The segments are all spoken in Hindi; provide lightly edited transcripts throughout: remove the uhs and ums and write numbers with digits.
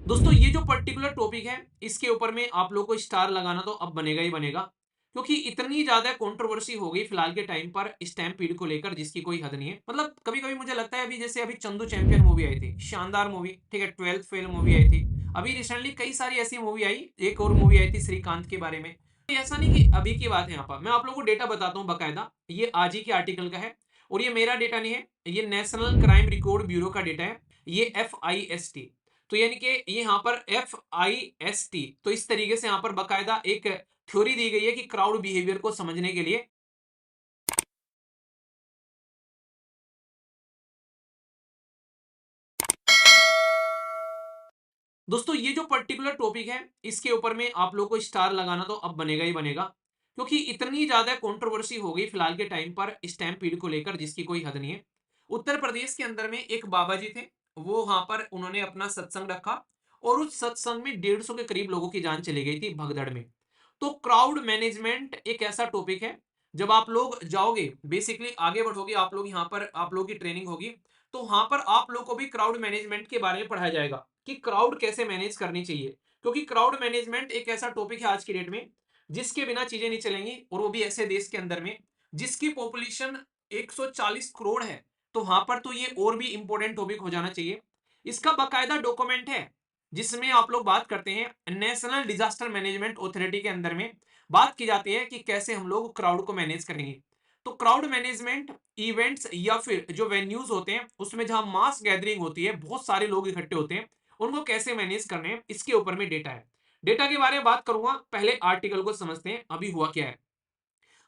दोस्तों ये जो पर्टिकुलर टॉपिक है इसके ऊपर में आप लोगों को स्टार लगाना तो अब बनेगा ही बनेगा, क्योंकि इतनी ज्यादा कंट्रोवर्सी हो गई फिलहाल के टाइम पर स्टैम्पीड को लेकर जिसकी कोई हद नहीं है। मतलब कभी कभी मुझे लगता है अभी जैसे अभी चंदू चैंपियन मूवी आई थी, शानदार मूवी, ठीक है, 12th फेल मूवी आई थी। अभी रिसेंटली कई सारी ऐसी मूवी आई, एक और मूवी आई थी श्रीकांत के बारे में। तो ऐसा नहीं कि अभी की बात है, यहाँ पर मैं आप लोगों को डेटा बताता हूँ बकायदा, ये आज ही के आर्टिकल का है। और ये मेरा डेटा नहीं है, ये नेशनल क्राइम रिकॉर्ड ब्यूरो का डेटा है, ये FIST। तो यानी कि ये यहाँ पर FIST, तो इस तरीके से यहाँ पर बकायदा एक थ्योरी दी गई है कि क्राउड बिहेवियर को समझने के लिए। दोस्तों ये जो पर्टिकुलर टॉपिक है इसके ऊपर में आप लोगों को स्टार लगाना तो अब बनेगा ही बनेगा, क्योंकि इतनी ज्यादा कंट्रोवर्सी हो गई फिलहाल के टाइम पर स्टैम्पीड को लेकर जिसकी कोई हद नहीं है। उत्तर प्रदेश के अंदर में एक बाबा जी थे, वो वहां पर उन्होंने अपना सत्संग रखा और उस सत्संग में 150 के करीब लोगों की जान चली गई थी भगदड़ में। तो क्राउड मैनेजमेंट एक ऐसा टॉपिक है, जब आप लोग जाओगे बेसिकली आगे बढ़ोगे, आप लोग यहाँ पर आप लोगों की ट्रेनिंग होगी, तो वहां पर आप लोग को भी क्राउड मैनेजमेंट के बारे में पढ़ाया जाएगा कि क्राउड कैसे मैनेज करनी चाहिए। क्योंकि क्राउड मैनेजमेंट एक ऐसा टॉपिक है आज की डेट में जिसके बिना चीजें नहीं चलेंगी, और वो भी ऐसे देश के अंदर में जिसकी पॉपुलेशन 140 करोड़ है। तो वहां पर तो ये और भी इंपॉर्टेंट टॉपिक हो जाना चाहिए। इसका बाकायदा डॉक्यूमेंट है जिसमें आप लोग बात करते हैं नेशनल डिजास्टर मैनेजमेंट अथॉरिटी के अंदर में बात की जाती है कि कैसे हम लोग क्राउड को मैनेज करेंगे। तो क्राउड मैनेजमेंट इवेंट्स या फिर जो वेन्यूज होते हैं उसमें जहां मास गैदरिंग होती है, बहुत सारे लोग इकट्ठे होते हैं, उनको कैसे मैनेज करने हैं इसके ऊपर में डेटा है। डेटा के बारे में बात करूंगा, पहले आर्टिकल को समझते हैं अभी हुआ क्या है।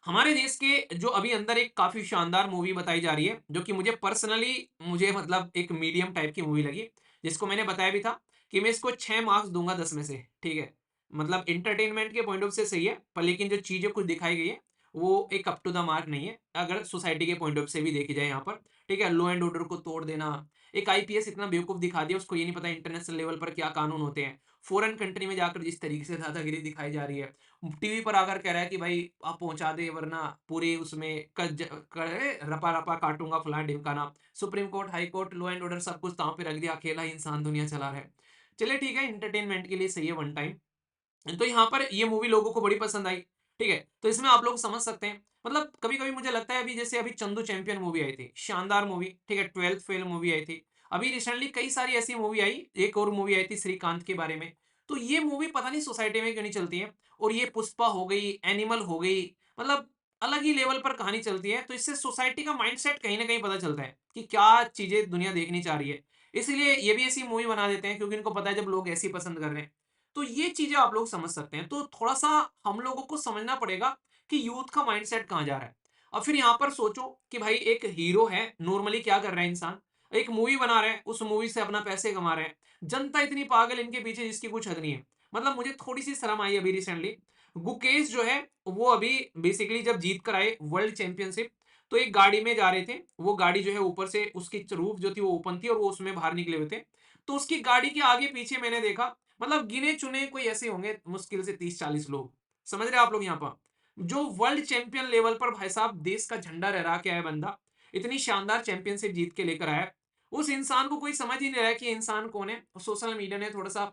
हमारे देश के जो अभी अंदर एक काफी शानदार मूवी बताई जा रही है, जो कि मुझे पर्सनली मुझे मतलब एक मीडियम टाइप की मूवी लगी, जिसको मैंने बताया भी था कि मैं इसको 6 मार्क्स दूंगा 10 में से, ठीक है। मतलब इंटरटेनमेंट के पॉइंट ऑफ से सही है, पर लेकिन जो चीजें कुछ दिखाई गई है वो एक अप टू द मार्क नहीं है अगर सोसाइटी के पॉइंट ऑफ से भी देखी जाए यहाँ पर। ठीक है, लॉ एंड ऑर्डर को तोड़ देना, एक IPS इतना बेवकूफ दिखा दिया, उसको ये नहीं पता इंटरनेशनल लेवल पर क्या कानून होते हैं। फॉरेन कंट्री में जाकर जिस तरीके से दादागिरी दिखाई जा रही है, टीवी पर आकर कह रहा है कि भाई आप पहुंचा दे वरना पूरे उसमें रपा रपा काटूंगा फलाना ढिमकाना। Supreme court, high court, law and order सब कुछ ताव पे रख दिया, अकेला ही इंसान दुनिया चला रहा है। चलिए ठीक है, इंटरटेनमेंट के लिए सही है वन टाइम। तो यहाँ पर ये मूवी लोगों को बड़ी पसंद आई, ठीक है। तो इसमें आप लोग समझ सकते हैं, मतलब कभी कभी मुझे लगता है अभी जैसे अभी चंदू चैंपियन मूवी आई थी, शानदार मूवी, ठीक है, 12th फेल मूवी आई थी। अभी रिसेंटली कई सारी ऐसी मूवी आई, एक और मूवी आई थी श्रीकांत के बारे में। तो ये मूवी पता नहीं सोसाइटी में क्यों नहीं चलती है। और ये पुष्पा हो गई, एनिमल हो गई, मतलब अलग ही लेवल पर कहानी चलती है। तो इससे सोसाइटी का माइंडसेट कहीं ना कहीं पता चलता है कि क्या चीजें दुनिया देखनी चाह रही है। इसीलिए ये भी ऐसी मूवी बना देते हैं क्योंकि इनको पता है जब लोग ऐसी पसंद कर रहे हैं। तो ये चीजें आप लोग समझ सकते हैं। तो थोड़ा-सा हम लोगों को समझना पड़ेगा कि यूथ का माइंडसेट कहाँ जा रहा है। अब फिर यहाँ पर सोचो कि भाई एक हीरो है, नॉर्मली क्या कर रहा है इंसान? एक मूवी बना रहे हैं, उस मूवी से अपना पैसे कमा रहे हैं। जनता इतनी पागल इनके पीछे जिसकी कुछ हद नहीं है। मतलब मुझे थोड़ी-सी शर्म आई अभी रिसेंटली। गुकेश जो है वो अभी बेसिकली जब जीत कर आए वर्ल्ड चैंपियनशिप, तो एक गाड़ी में जा रहे थे। वो गाड़ी जो है ऊपर से उसकी रूफ जो थी वो ओपन थी और वो उसमें बाहर निकले हुए थे। तो उसकी गाड़ी के आगे-पीछे मैंने देखा, मतलब गिने-चुने कोई ऐसे होंगे मुश्किल से 30-40 लोग। समझ रहे हैं आप लोग यहाँ पर? जो वर्ल्ड चैंपियन लेवल पर भाई साहब देश का झंडा लहरा के आया बंदा, इतनी शानदार चैंपियनशिप जीत के लेकर आया। उस इंसान को कोई समझ ही नहीं रहा है कि ये इंसान कौन है। सोशल मीडिया ने थोड़ा-सा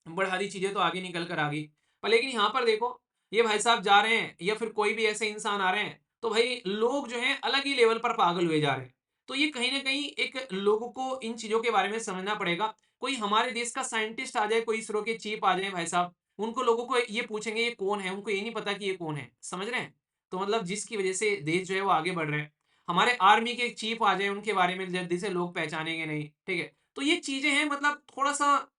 बढ़ा दी चीज़ें तो आगे निकल कर आ गई। पर लेकिन यहाँ पर देखो, ये भाई साहब जा रहे हैं या फिर कोई भी ऐसे इंसान आ रहे हैं, तो भाई लोग जो हैं अलग ही लेवल पर पागल हुए जा रहे हैं। तो ये कहीं न कहीं एक लोगों को इन चीज़ों के बारे में समझना पड़ेगा। कोई हमारे देश का साइंटिस्ट आ जाए, कोई इसरो के चीफ आ जाए भाई साहब, उनको लोगों को ये पूछेंगे ये कौन है? उनको ये नहीं पता कि ये कौन है, समझ रहे हैं? तो मतलब जिसकी वजह से देश जो है वो आगे बढ़ रहे हैं। हमारे आर्मी के चीफ आ जाए, उनके बारे में जल्दी से लोग पहचानेंगे नहीं, ठीक है? तो ये चीज़ें हैं, मतलब थोड़ा-सा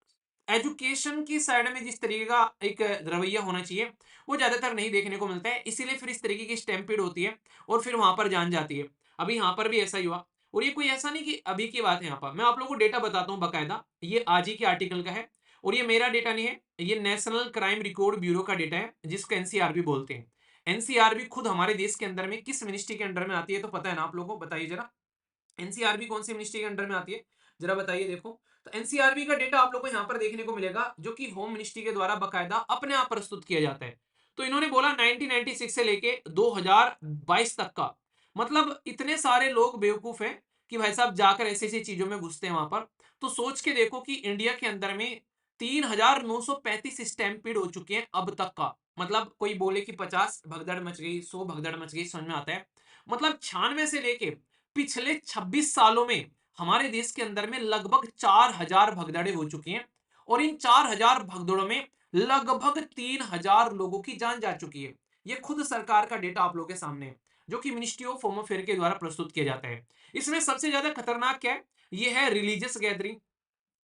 एजुकेशन की साइड में जिस तरीके का एक रवैया होना चाहिए, वो ज़्यादातर नहीं देखने को मिलता है। इसीलिए फिर इस तरीके की स्टैम्पेड होती है और फिर वहाँ पर जान जाती है। अभी यहाँ पर भी ऐसा ही हुआ। और ये कोई ऐसा नहीं कि अभी की बात है यहाँ पर। मैं आप लोगों को डेटा बताता हूँ बकायदा, ये आज ही के आर्टिकल का है और ये मेरा डेटा नहीं है, ये नेशनल क्राइम रिकॉर्ड ब्यूरो का डेटा है जिसको NCRB बोलते हैं। NCRB खुद हमारे देश के अंदर में किस मिनिस्ट्री के अंडर में आती है तो पता है ना आप लोगों को? बताइए ज़रा। एनसीआरबी कौन सी मिनिस्ट्री के अंडर में आती है? जरा बताइए देखो। तो एनसीआरबी का डेटा आप लोग को यहाँ पर देखने को मिलेगा, जो कि होम मिनिस्ट्री के द्वारा बकायदा अपने आप प्रस्तुत किया जाता है। तो इन्होंने बोला 1996 से लेके 2022 तक का, मतलब इतने सारे लोग बेवकूफ हैं कि भाई साहब जाकर ऐसी ऐसी चीजों में घुसते हैं वहां पर। तो सोच के देखो कि इंडिया के अंदर में 3935 स्टैम्पीड हो चुके हैं अब तक का। मतलब कोई बोले कि 50 भगदड़ मच गई, 100 भगदड़ मच गई, समझ में आता है। मतलब 96 से लेके पिछले 26 सालों में हमारे देश के अंदर में लगभग 4000 भगदड़ें हो चुकी हैं और इन 4000 भगदड़ों में लगभग 3000 लोगों की जान जा चुकी है। ये खुद सरकार का डेटा आप लोगों के सामने है, जो कि मिनिस्ट्री ऑफ होम अफेयर के द्वारा प्रस्तुत किया जाता है। इसमें सबसे ज्यादा खतरनाक क्या है? ये है रिलीजियस गैदरिंग।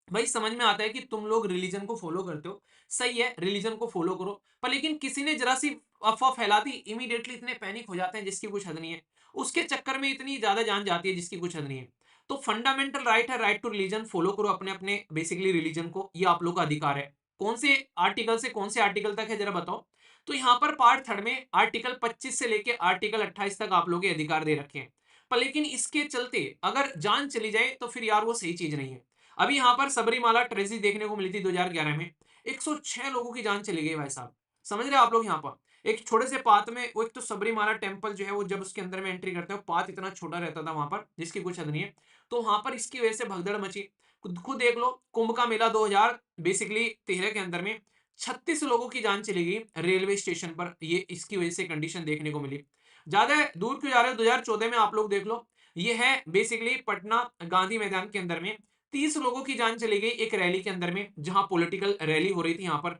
भाई समझ में आता है कि तुम लोग रिलीजन को फॉलो करते हो, सही है, रिलीजन को फॉलो करो, पर लेकिन किसी ने जरा सी अफवाह फैला दी, इमीडिएटली इतने पैनिक हो जाते हैं जिसकी कुछ हद नहीं है। उसके चक्कर में इतनी ज्यादा जान जाती है जिसकी कुछ हद नहीं है। तो फंडामेंटल राइट है, राइट टू रिलीजन, फॉलो करो अपने अपने बेसिकली रिलीजन को, ये आप लोग का अधिकार है। कौन से आर्टिकल से कौन से आर्टिकल तक है जरा बताओ। तो यहाँ पर पार्ट थर्ड में आर्टिकल 25 से लेके आर्टिकल 28 तक आप लोग के अधिकार दे रखे हैं। पर लेकिन इसके चलते अगर जान चली जाए तो फिर यार वो सही चीज नहीं है। अभी यहाँ पर सबरीमाला ट्रेजिडी देखने को मिली थी 2011 में, 106 लोगों की जान चली गई भाई साहब। समझ रहे हैं आप लोग? यहाँ पर एक छोटे से पात में, वो एक तो सबरीमाला टेम्पल जो है वो जब उसके अंदर में एंट्री करते हो, पात इतना छोटा रहता था वहां पर जिसकी कुछ हद नहीं है। तो वहां पर इसकी वजह से भगदड़ मची। खुद खुद देख लो, कुंभ का मेला 2000 बेसिकली 13 के अंदर में 36 लोगों की जान चली गई रेलवे स्टेशन पर, ये इसकी वजह से कंडीशन देखने को मिली। ज्यादा दूर क्यों जा रहे हो? 2014 में आप लोग देख लो, ये है बेसिकली पटना गांधी मैदान के अंदर में 30 लोगों की जान चली गई एक रैली के अंदर में, जहां पॉलिटिकल रैली हो रही थी यहाँ पर।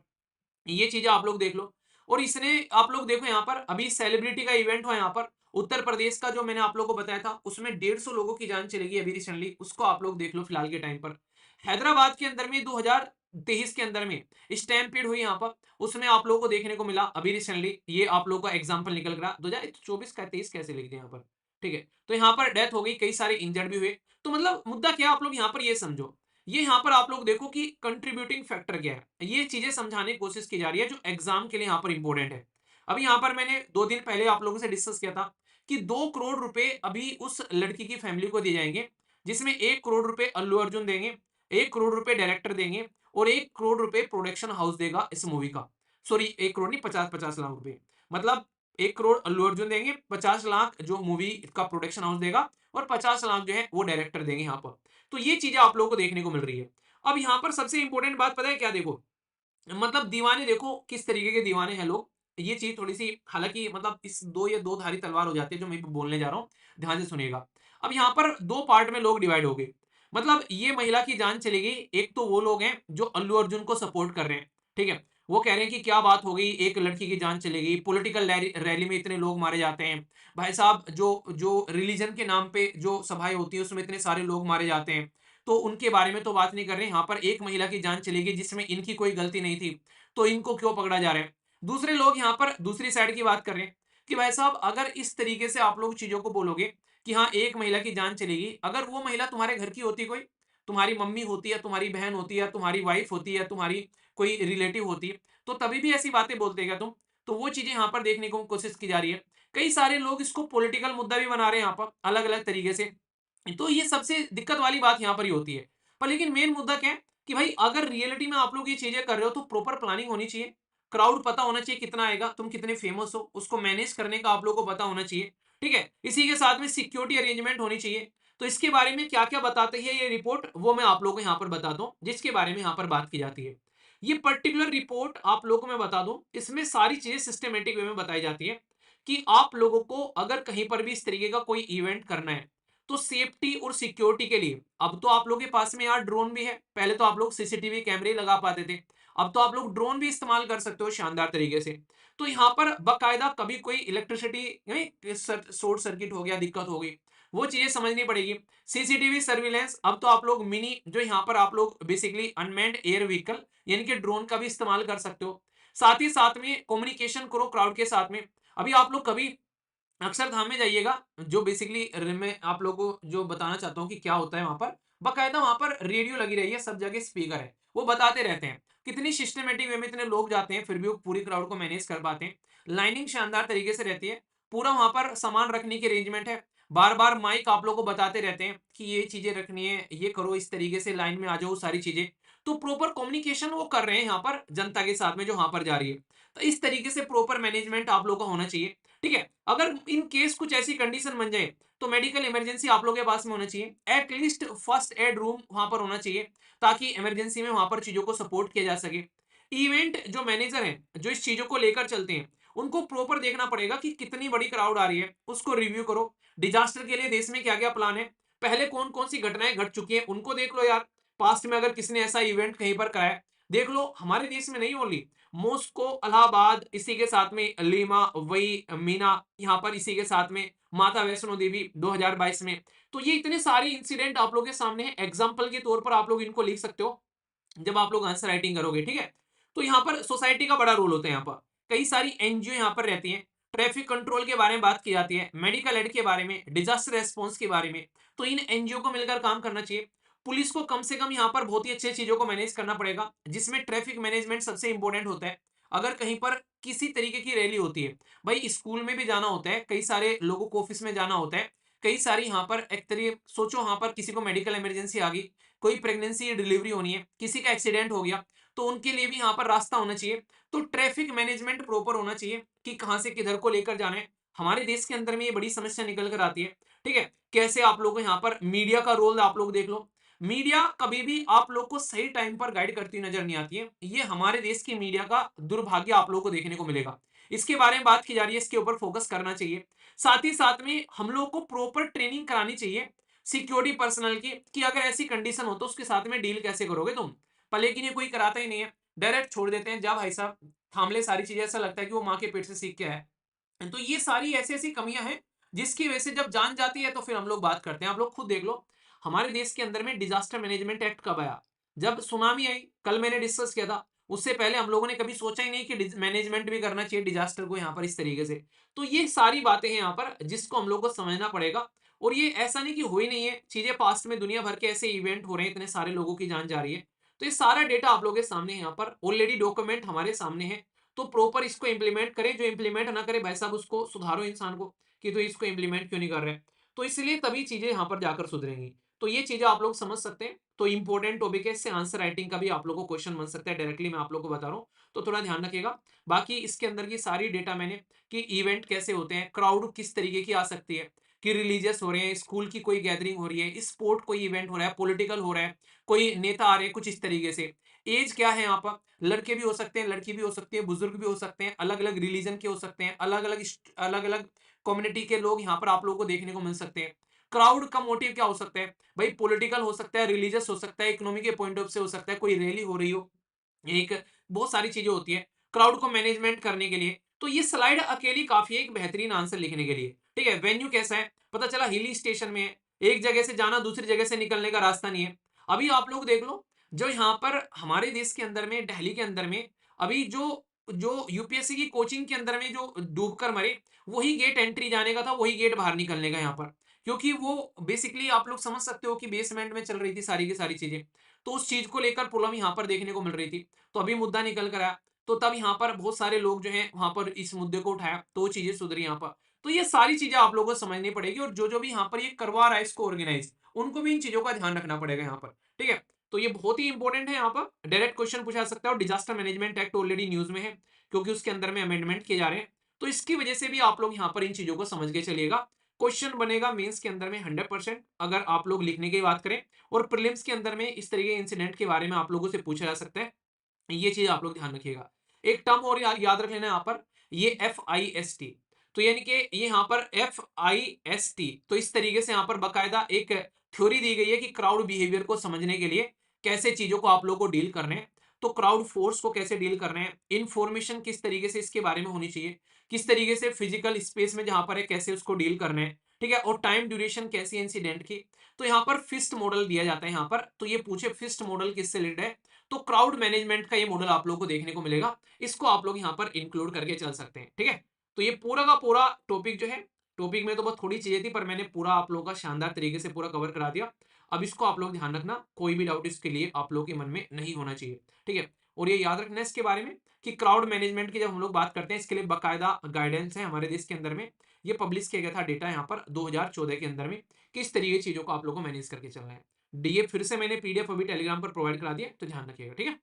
ये चीजें आप लोग देख लो। और इसने आप लोग देखो यहाँ पर अभी सेलिब्रिटी का इवेंट हुआ यहाँ पर उत्तर प्रदेश का, जो मैंने आप लोगों को बताया था, उसमें 150 लोगों की जान चली गई अभी रिसेंटली, उसको आप लोग देख लो फिलहाल के टाइम पर। हैदराबाद के अंदर में 2023 के अंदर में स्टैम्पीड हुई यहाँ पर, उसमें आप लोगों को देखने को मिला अभी रिसेंटली, ये आप लोगों का एग्जाम्पल निकल रहा 2024 का 23 कैसे लिख दिया यहाँ पर, ठीक है। तो यहाँ पर डेथ हो गई, कई सारे इंजर्ड भी हुए। तो मतलब मुद्दा क्या, आप लोग यहाँ पर ये समझो, ये यहाँ पर आप लोग देखो कि कंट्रीब्यूटिंग फैक्टर क्या है, ये चीजें समझाने की कोशिश की जा रही है जो एग्जाम के लिए यहाँ पर इंपॉर्टेंट है। अभी यहाँ पर मैंने 2 दिन पहले आप लोगों से डिस्कस किया था कि 2 करोड़ रुपए अभी उस लड़की की फैमिली को दिए जाएंगे, जिसमें 1 करोड़ रुपए अल्लू अर्जुन देंगे, 1 करोड़ रुपए डायरेक्टर देंगे और 1 करोड़ रुपए प्रोडक्शन हाउस देगा इस मूवी का। सॉरी, 1 करोड़ नहीं, 50-50 लाख रुपए। मतलब 1 करोड़ अल्लू अर्जुन देंगे, 50 लाख जो मूवी का प्रोडक्शन हाउस देगा और 50 लाख जो है वो डायरेक्टर देंगे यहाँ पर। तो ये चीजें आप लोगों को देखने को मिल रही है। अब यहाँ पर सबसे इंपॉर्टेंट बात पता है क्या? देखो, मतलब दीवाने देखो किस तरीके के दीवाने हैं लोग। ये चीज थोड़ी सी, हालांकि मतलब इस दो या दो धारी तलवार हो जाती है जो मैं बोलने जा रहा हूँ, ध्यान से सुनिएगा। अब यहाँ पर 2 पार्ट में लोग डिवाइड हो गए। मतलब ये महिला की जान चली गई, एक तो वो लोग हैं जो अल्लू अर्जुन को सपोर्ट कर रहे हैं, ठीक है। वो कह रहे हैं कि क्या बात हो गई, एक लड़की की जान चली गई, पॉलिटिकल रैली में इतने लोग मारे जाते हैं भाई साहब, जो जो रिलीजन के नाम पे जो सभाएं होती है उसमें इतने सारे लोग मारे जाते हैं, तो उनके बारे में तो बात नहीं कर रहे। यहाँ पर एक महिला की जान चली गई जिसमें इनकी कोई गलती नहीं थी, तो इनको क्यों पकड़ा जा रहा है? दूसरे लोग यहाँ पर दूसरी साइड की बात कर रहे हैं कि भाई साहब अगर इस तरीके से आप लोग चीजों को बोलोगे कि हाँ एक महिला की जान चलेगी, अगर वो महिला तुम्हारे घर की होती, कोई तुम्हारी मम्मी होती, या तुम्हारी बहन होती, या तुम्हारी वाइफ होती, या तुम्हारी कोई रिलेटिव होती, तो तभी भी ऐसी बातें बोलते क्या तुम? तो वो चीजें यहाँ पर देखने को कोशिश की जा रही है। कई सारे लोग इसको पॉलिटिकल मुद्दा भी बना रहे हैं यहाँ पर अलग अलग तरीके से। तो ये सबसे दिक्कत वाली बात यहाँ पर ही होती है। पर लेकिन मेन मुद्दा क्या है कि भाई अगर रियलिटी में आप लोग ये चीजें कर रहे हो तो प्रॉपर प्लानिंग होनी चाहिए, क्राउड पता होना चाहिए कितना आएगा, तुम कितने फेमस हो, उसको मैनेज करने का आप लोग को पता होना चाहिए, ठीक है। इसी के साथ में सिक्योरिटी अरेंजमेंट होनी चाहिए। तो इसके बारे में क्या क्या बताते हैं ये रिपोर्ट, वो मैं आप लोगों को यहाँ पर बताता हूँ, जिसके बारे में यहाँ पर बात की जाती है। ये पर्टिकुलर रिपोर्ट आप लोगों को मैं बता दूं, इसमें सारी चीजें सिस्टमेटिक वे में बताई जाती है कि आप लोगों को अगर कहीं पर भी इस तरीके का कोई इवेंट करना है तो सेफ्टी और सिक्योरिटी के लिए, अब तो आप लोगों के पास में यार ड्रोन भी है, पहले तो आप लोग सीसीटीवी कैमरे लगा पाते थे, अब तो आप लोग ड्रोन भी इस्तेमाल कर सकते हो शानदार तरीके से। तो यहाँ पर बकायदा कभी कोई इलेक्ट्रिसिटी शॉर्ट सर्किट हो गया, दिक्कत हो गई, वो चीजें समझनी पड़ेगी। सीसीटीवी सर्विलेंस, अब तो आप लोग मिनी जो यहाँ पर आप लोग बेसिकली अनमैन्ड एयर व्हीकल यानी कि ड्रोन का भी इस्तेमाल कर सकते हो। साथ ही साथ में कम्युनिकेशन करो क्राउड के साथ में। अभी आप लोग कभी अक्षरधाम में जाइएगा, जो बेसिकली मैं आप लोगों को जो बताना चाहता हूँ कि क्या होता है वहां पर, बकायदा वहां पर रेडियो लगी रही है, सब जगह स्पीकर है, वो बताते रहते हैं कितनी सिस्टमेटिक वे में इतने लोग जाते हैं फिर भी वो पूरी क्राउड को मैनेज कर पाते हैं। लाइनिंग शानदार तरीके से रहती है, पूरा वहां पर सामान रखने की अरेंजमेंट है, बार बार माइक आप लोग को बताते रहते हैं कि ये चीजें रखनी है, ये करो, इस तरीके से लाइन में आ जाओ, सारी चीजें। तो प्रॉपर कम्युनिकेशन वो कर रहे हैं यहाँ पर जनता के साथ में जो वहां पर जा रही है। तो इस तरीके से प्रॉपर मैनेजमेंट आप लोग का होना चाहिए, ठीक है। अगर इन केस कुछ ऐसी कंडीशन बन जाए तो मेडिकल इमरजेंसी आप लोगों के पास में होना चाहिए, एटलीस्ट फर्स्ट एड रूम वहां पर होना चाहिए ताकि इमरजेंसी में वहां पर चीजों को सपोर्ट किया जा सके। इवेंट जो मैनेजर हैं जो इस चीजों को लेकर चलते हैं उनको प्रॉपर देखना पड़ेगा कि कितनी बड़ी क्राउड आ रही है, उसको रिव्यू करो। डिजास्टर के लिए देश में क्या क्या प्लान है, पहले कौन कौन सी घटनाएं घट चुकी हैं उनको देख लो यार। पास्ट में अगर किसी ने ऐसा इवेंट कहीं पर कराया देख लो, हमारे देश में नहीं ओनली, मॉस्को, इलाहाबाद, इसी के साथ में लीमा, वही मीना, यहाँ पर इसी के साथ में माता वैष्णो देवी 2022 में। तो ये इतने सारे इंसिडेंट आप लोगों के सामने है, एग्जाम्पल के तौर पर आप लोग इनको लिख सकते हो जब आप लोग आंसर राइटिंग करोगे, ठीक है। तो यहाँ पर सोसाइटी का बड़ा रोल होता है, यहाँ पर कई सारी एनजीओ यहाँ पर रहती हैं, ट्रैफिक कंट्रोल के बारे में बात की जाती है, मेडिकल एड के बारे में, डिजास्टर रेस्पॉन्स के बारे में। तो इन एनजीओ को मिलकर काम करना चाहिए। पुलिस को कम से कम यहाँ पर बहुत ही अच्छे चीजों को मैनेज करना पड़ेगा, जिसमें ट्रैफिक मैनेजमेंट सबसे इंपॉर्टेंट होता है। अगर कहीं पर किसी तरीके की रैली होती है, भाई स्कूल में भी जाना होता है, कई सारे लोगों को ऑफिस में जाना होता है, कई सारी यहाँ पर एक तरीके सोचो, यहाँ पर किसी को मेडिकल इमरजेंसी आ गई, कोई प्रेगनेंसी या डिलीवरी होनी है, किसी का एक्सीडेंट हो गया, तो उनके लिए भी यहाँ पर रास्ता होना चाहिए। तो ट्रैफिक मैनेजमेंट प्रॉपर होना चाहिए कि कहाँ से किधर को लेकर जाना है। हमारे देश के अंदर में ये बड़ी समस्या निकल कर आती है, ठीक है। कैसे आप लोग यहाँ पर मीडिया का रोल आप लोग देख लो, मीडिया कभी भी आप लोग को सही टाइम पर गाइड करती नजर नहीं आती है। ये हमारे देश की मीडिया का दुर्भाग्य आप लोगों को देखने को मिलेगा। इसके बारे में बात की जा रही है, इसके ऊपर फोकस करना चाहिए। साथ ही साथ में हम लोग को प्रॉपर ट्रेनिंग करानी चाहिए सिक्योरिटी पर्सनल की, कि अगर ऐसी कंडीशन हो तो उसके साथ में डील कैसे करोगे तुम। पर लेकिन ये कोई कराता ही नहीं है, डायरेक्ट छोड़ देते हैं, जा भाई साहब थाम ले सारी चीजें, ऐसा लगता है कि वो माँ के पेट से सीख के आया है। तो ये सारी ऐसी ऐसी कमियां हैं जिसकी वजह से जब जान जाती है तो फिर हम लोग बात करते हैं। आप लोग खुद देख लो, हमारे देश के अंदर में डिजास्टर मैनेजमेंट एक्ट कब आया, जब सुनामी आई, कल मैंने डिस्कस किया था। उससे पहले हम लोगों ने कभी सोचा ही नहीं कि मैनेजमेंट भी करना चाहिए डिजास्टर को यहाँ पर इस तरीके से। तो ये सारी बातें हैं यहाँ पर जिसको हम लोग को समझना पड़ेगा। और ये ऐसा नहीं कि हुई नहीं है चीजें, पास्ट में दुनिया भर के ऐसे इवेंट हो रहे हैं, इतने सारे लोगों की जान जा रही है। तो ये सारा डेटा आप लोगों के सामने यहाँ पर ऑलरेडी डॉक्यूमेंट हमारे सामने है। तो प्रॉपर इसको इंप्लीमेंट करें, जो इंप्लीमेंट ना करे भाई साहब उसको सुधारो इंसान को, कि तो इसको इंप्लीमेंट क्यों नहीं कर रहे हैं। तो इसलिए तभी चीजें यहाँ पर जाकर सुधरेंगी। तो ये चीजें आप लोग समझ सकते हैं। तो इंपॉर्टेंट टॉपिक है, इससे आंसर राइटिंग का भी आप लोगों को क्वेश्चन बन सकता है, डायरेक्टली मैं आप लोग को बता रहा हूँ, तो थोड़ा ध्यान रखिएगा। बाकी इसके अंदर की सारी डेटा मैंने, कि इवेंट कैसे होते हैं, क्राउड किस तरीके की आ सकती है, कि रिलीजियस हो रहे हैं, स्कूल की कोई गैदरिंग हो रही है, स्पोर्ट कोई इवेंट हो रहा है, पॉलिटिकल हो रहा है, कोई नेता आ रहे हैं, कुछ इस तरीके से। एज क्या है यहाँ पर, लड़के भी हो सकते हैं, लड़की भी हो सकती है, बुजुर्ग भी हो सकते हैं, अलग अलग रिलीजन के हो सकते हैं, अलग अलग कम्युनिटी के लोग यहाँ पर आप लोगों को देखने को मिल सकते हैं। क्राउड का मोटिव क्या हो सकता है, भाई पॉलिटिकल हो सकता है, रिलीजियस हो सकता है, इकोनॉमी के पॉइंट ऑफ से हो सकता है, कोई रैली हो रही हो, एक बहुत सारी चीजें होती है क्राउड को मैनेजमेंट करने के लिए। तो ये स्लाइड अकेली काफी है एक बेहतरीन आंसर लिखने के लिए, ठीक है। वेन्यू कैसा है, पता चला हिली स्टेशन में है, एक जगह से जाना दूसरी जगह से निकलने का रास्ता नहीं है। अभी आप लोग देख लो, जो यहाँ पर हमारे देश के अंदर में, दिल्ली के अंदर में, अभी जो जो यूपीएससी की कोचिंग के अंदर में जो डूबकर मरे, वही गेट एंट्री जाने का था, वही गेट बाहर निकलने का यहाँ पर, क्योंकि वो बेसिकली आप लोग समझ सकते हो कि बेसमेंट में चल रही थी सारी की सारी चीजें। तो उस चीज को लेकर प्रॉब्लम यहाँ पर देखने को मिल रही थी। तो अभी मुद्दा निकल कर आया, तो तब यहाँ पर बहुत सारे लोग जो हैं वहां पर इस मुद्दे को उठाया, तो चीजें सुधरी यहाँ पर। तो ये सारी चीजें आप लोगों को समझनी पड़ेगी, और जो जो भी यहाँ पर ये करवा रहा है इसको ऑर्गेनाइज, उनको भी इन चीजों का ध्यान रखना पड़ेगा यहाँ पर, ठीक है। तो ये बहुत ही इंपॉर्टेंट है, यहाँ पर डायरेक्ट क्वेश्चन पूछा सकता है। और disaster management act already news में है, क्योंकि उसके अंदर में अमेंडमेंट किए जा रहे हैं। तो इसकी वजह से भी आप लोग यहाँ पर इन चीजों को समझ के चलिएगा। क्वेश्चन बनेगा मेंस के अंदर में 100%, अगर आप लोग लिखने की बात करें। और प्रीलिम्स के अंदर में इस तरीके इंसिडेंट के बारे में आप लोगों से पूछा जा सकता है, ये चीज आप लोग ध्यान रखिएगा। एक टर्म और याद रख लेना यहाँ पर, ये FIST, तो यानी कि ये यहाँ पर FIST, तो इस तरीके से यहाँ पर बकायदा एक थ्योरी दी गई है कि क्राउड बिहेवियर को समझने के लिए कैसे चीजों को आप लोग को डील करने हैं। तो क्राउड फोर्स को कैसे डील करना है, इंफॉर्मेशन किस तरीके से इसके बारे में होनी चाहिए, किस तरीके से फिजिकल स्पेस में जहां पर है कैसे उसको डील करना है, ठीक है। और टाइम ड्यूरेशन कैसी है इंसिडेंट की। तो यहाँ पर फिस्ट मॉडल दिया जाता है यहाँ पर, तो ये पूछे फिस्ट मॉडल किससे रिलेटेड है, तो क्राउड मैनेजमेंट का ये मॉडल आप लोग को देखने को मिलेगा। इसको आप लोग यहाँ पर इंक्लूड करके चल सकते हैं, ठीक है। तो ये पूरा का पूरा टॉपिक जो है, टॉपिक में तो बहुत थोड़ी चीजें थी, पर मैंने पूरा आप लोगों का शानदार तरीके से पूरा कवर करा दिया। अब इसको आप लोग ध्यान रखना, कोई भी डाउट इसके लिए आप लोगों के मन में नहीं होना चाहिए, ठीक है। और ये याद रखना इसके बारे में कि क्राउड मैनेजमेंट की जब हम लोग बात करते हैं, इसके लिए बाकायदा गाइडेंस है हमारे देश के अंदर में। ये पब्लिश किया गया था डेटा यहाँ पर 2014 के अंदर में, किस तरीके चीजों को आप लोग को मैनेज करके चलना है। डीए फिर से मैंने PDF अभी टेलीग्राम पर प्रोवाइड करा दिया, तो ध्यान रखिएगा, ठीक है।